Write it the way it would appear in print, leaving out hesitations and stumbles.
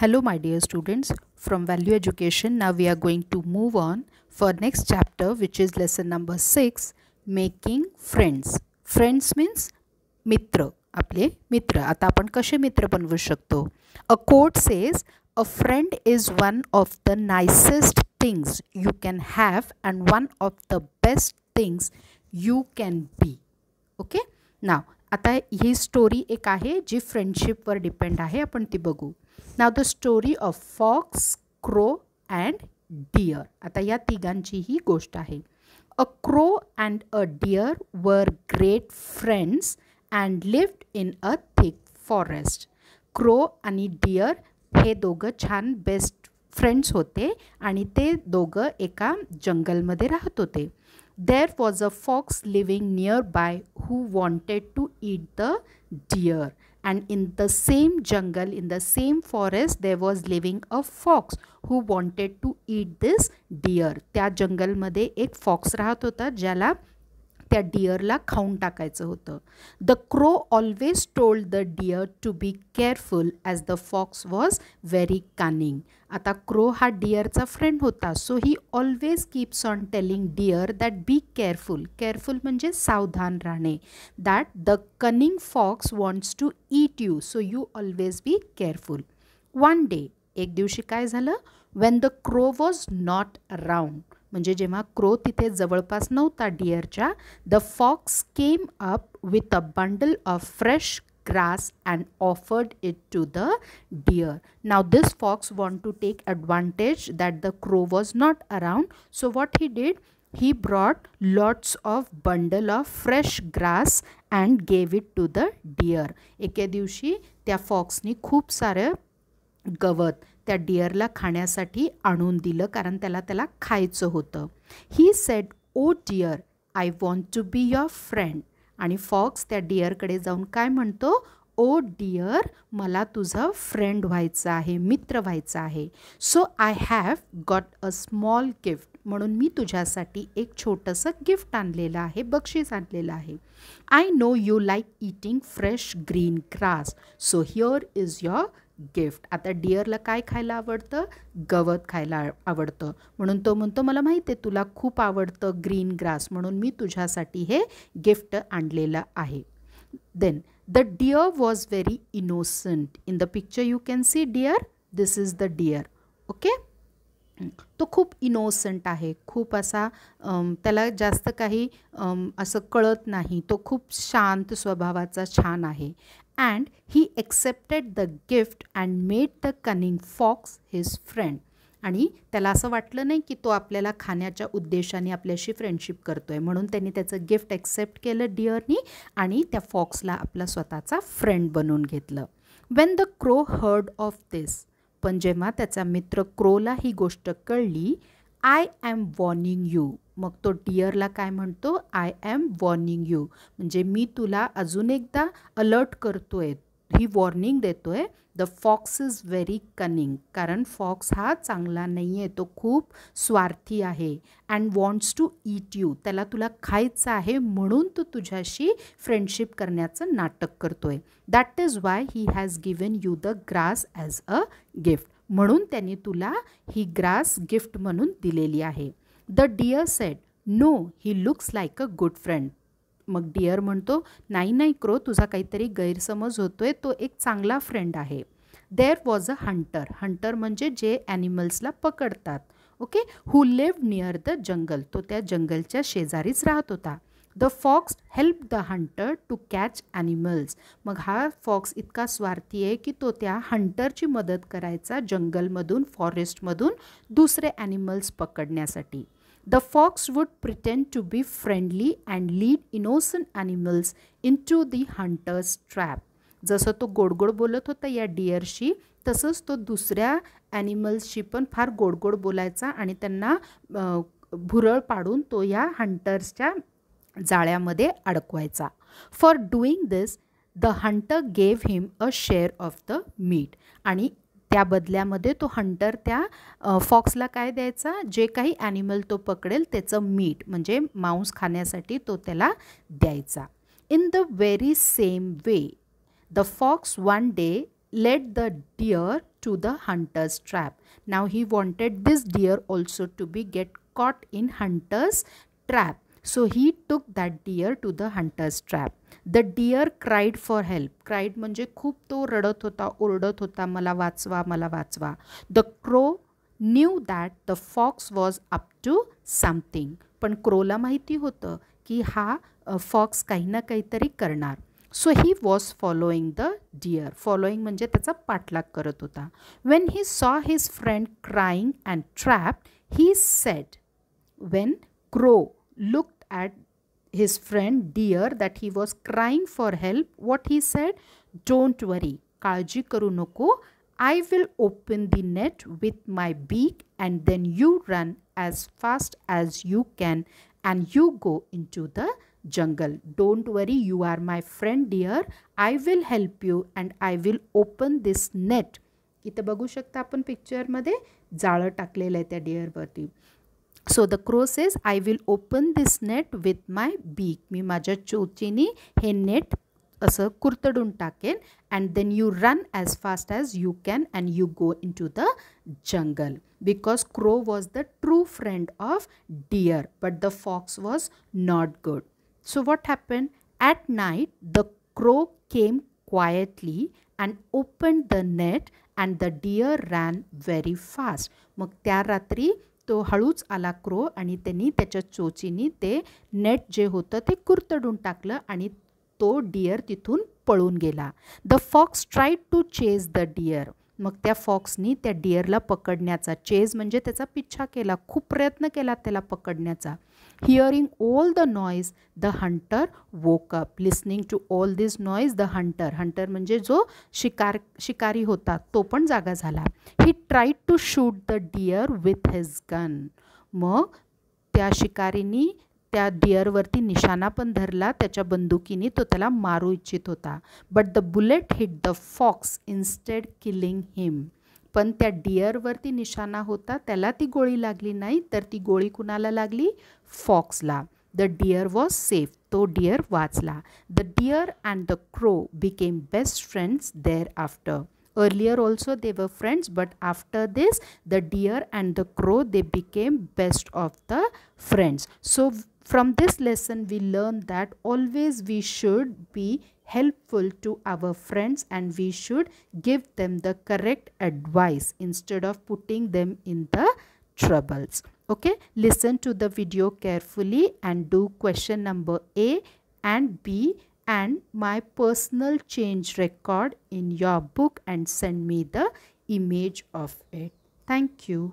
Hello my dear students, from Value Education now we are going to move on for next chapter, which is lesson number 6, making friends. Friends means मित्र, आपले मित्र. आता आपण कसे मित्र बनवू शकतो? A quote says, a friend is one of the nicest things you can have and one of the best things you can be. Okay? Now आता ही स्टोरी एक आहे जी फ्रेंडशिपवर डिपेंड आहे, आपण ती बघू. नाव the story of fox, crow and deer. आता या तिघांची ही गोष्ट आहे. A crow and a deer were great friends and lived in a thick forest. Crow आणि डिअर हे दोघं छान बेस्ट फ्रेंड्स होते आणि ते दोघं एका जंगलमध्ये राहत होते. There was a fox living nearby who wanted to eat the deer, and in the same jungle, in the same forest, there was living a fox who wanted to eat this deer. त्या जंगलमध्ये एक fox राहत होता ज्याला त्या डिअरला खाऊन टाकायचं होतं. The crow always told the deer to be careful as the fox was very cunning. आता क्रो हा डिअरचा फ्रेंड होता, so he always keeps on telling deer that be careful. Careful म्हणजे सावधान राहणे. That the cunning fox wants to eat you, so you always be careful. One day, एक दिवशी काय झालं? When the crow was not around, म्हणजे जेव्हा crow तिथे जवळपास नव्हता डिअरच्या, the fox came up with a bundle of fresh grass and offered it to the deer. Now this fox want to take advantage that the crow was not around, so what he did, he brought lots of bundle of fresh grass and gave it to the deer. एके दिवशी त्या फॉक्सनी खूप सारं गवत त्या डिअरला खाण्यासाठी आणून दिलं, कारण त्याला खायचं होतं. He said, oh deer, I want to be your friend. आणि फॉक्स त्या डिअरकडे जाऊन काय म्हणतो? ओ डिअर, मला तुझं फ्रेंड व्हायचं आहे, मित्र व्हायचं आहे. So I have got a small gift, म्हणून मी तुझ्यासाठी एक छोटंसं गिफ्ट आणलेलं आहे, बक्षीस आणलेलं आहे. I know you like eating fresh green grass, so here is your gift. आता डिअरला काय खायला आवडतं? गवत खायला आवडतं, म्हणून तो म्हणतो मला माहिती आहे तुला खूप आवडतं ग्रीन ग्रास, म्हणून मी तुझ्यासाठी हे गिफ्ट आणलेलं आहे. Then the deer was very innocent. In the picture you can see deer, this is the deer. Okay, तो खूप इनोसंट आहे, खूप असा त्याला जास्त काही असं कळत नाही, तो खूप शांत स्वभावाचा छान आहे. And he accepted the gift and made the cunning fox his friend. आणि त्याला असं वाटलं नाही की तो आपल्याला खाण्याच्या उद्देशाने आपल्याशी फ्रेंडशिप करतोय, म्हणून त्यांनी त्याचं गिफ्ट एक्सेप्ट केलं डिअरनी आणि त्या फॉक्सला आपला स्वतःचा फ्रेंड बनवून घेतलं. When the crow heard of this, पण जेव्हा त्याचा मित्र क्रोला ही गोष्ट कळली, आय ॲम वॉर्निंग यू, मग तो डिअरला काय म्हणतो? आय ॲम वॉर्निंग यू, म्हणजे मी तुला अजून एकदा अलर्ट करतोय, ही वॉर्निंग देतोय. द फॉक्स इज व्हेरी कनिंग, कारण फॉक्स हा चांगला नाही आहे, तो खूप स्वार्थी आहे. And wants to eat you, त्याला तुला खायचं आहे, म्हणून तो तुझ्याशी फ्रेंडशिप करण्याचं नाटक करतोय. That is why he has given you the grass as a gift, म्हणून त्यांनी तुला ही ग्रास गिफ्ट म्हणून दिलेली आहे. The deer said, no, he looks like a good friend. मग डिअर म्हणतो, नाही क्रो, तुझा काहीतरी गैरसमज होतोय, तो एक चांगला फ्रेंड आहे. There was a hunter. Hunter म्हणजे जे ॲनिमल्सला पकडतात. Okay, who lived near the jungle, तो त्या जंगलच्या शेजारीच राहत होता. The fox help the hunter to catch animals. मग हा फॉक्स इतका स्वार्थी आहे की तो त्या हंटरची मदत करायचा जंगलमधून, फॉरेस्टमधून दुसरे ॲनिमल्स पकडण्यासाठी. The fox would pretend to be friendly and lead innocent animals into the hunter's trap. जसं तो गोडगोड बोलत होता या डिअरशी, तसंच तो दुसऱ्या ॲनिमल्सशी पण फार गोडगोड बोलायचा आणि त्यांना भुरळ पाडून तो या हंटर्सच्या जाळ्यामध्ये अडकवायचा. For doing this the hunter gave him a share of the meat. आणि त्या बदल्यामध्ये तो हंटर त्या फॉक्सला काय द्यायचा? जे काही ॲनिमल तो पकडेल त्याचं मीट म्हणजे मांस खाण्यासाठी तो त्याला द्यायचा. In the very same way the fox one day led the deer to the hunter's trap. Now he wanted this deer also to be get caught in hunter's trap. So he took that deer to the hunter's trap. The deer cried for help. Cried म्हणजे खूप तो रडत होता, ओरडत होता, मला वाचवा, मला वाचवा. The crow knew that the fox was up to something. पण क्रोला माहिती होतं की हा फॉक्स काही ना काहीतरी करणार. So he was following the deer. Following म्हणजे त्याचा पाठलाग करत होता. When he saw his friend crying and trapped, he said, when crow looked at his friend deer that he was crying for help, what he said, don't worry, काळजी करू नको, I will open the net with my beak and then you run as fast as you can and you go into the jungle. Don't worry, you are my friend deer, I will help you and I will open this net. इथं बघू शकता आपण पिक्चरमध्ये जाळं टाकलेलं आहे त्या डिअरवरती. So the crow says, I will open this net with my beak. मी माझ्या चोचीने हे नेट असं कुरतडून टाकेन and then you run as fast as you can and you go into the jungle. Because crow was the true friend of deer, but the fox was not good. So what happened? At night, the crow came quietly and opened the net and the deer ran very fast. मग त्या रात्री तो हळूच आला crow आणि त्यांनी त्याच्या चोचीनी ते नेट जे होतं ते कुरतडून टाकलं आणि तो डियर तिथून पळून गेला. The fox tried to chase the deer. मग त्या फॉक्सनी त्या डियरला पकडण्याचा, चेज म्हणजे त्याचा पिच्छा केला, खूप प्रयत्न केला त्याला पकडण्याचा. Hearing all the noise the hunter woke up. Listening to all this noise the hunter, hunter म्हणजे जो शिकारी होता तो पण जागा झाला. He tried to shoot the deer with his gun. मग त्या शिकारीनी त्या डिअरवरती निशाणा पण धरला त्याच्या बंदुकीने, तो त्याला मारू इच्छित होता. But the bullet hit the fox instead killing him. पण त्या डिअरवरती निशाणा होता, त्याला ती गोळी लागली नाही, तर ती गोळी कुणाला लागली? फॉक्सला. The deer was safe. तो डिअर वाचला. The deer and the crow became best friends thereafter. Earlier also they were friends, but after this the deer and the crow, they became best of the friends. So from this lesson we learn that always we should be helpful to our friends and we should give them the correct advice instead of putting them in the troubles. Okay, listen to the video carefully and do question number A and B and my personal change record in your book and send me the image of it. Thank you.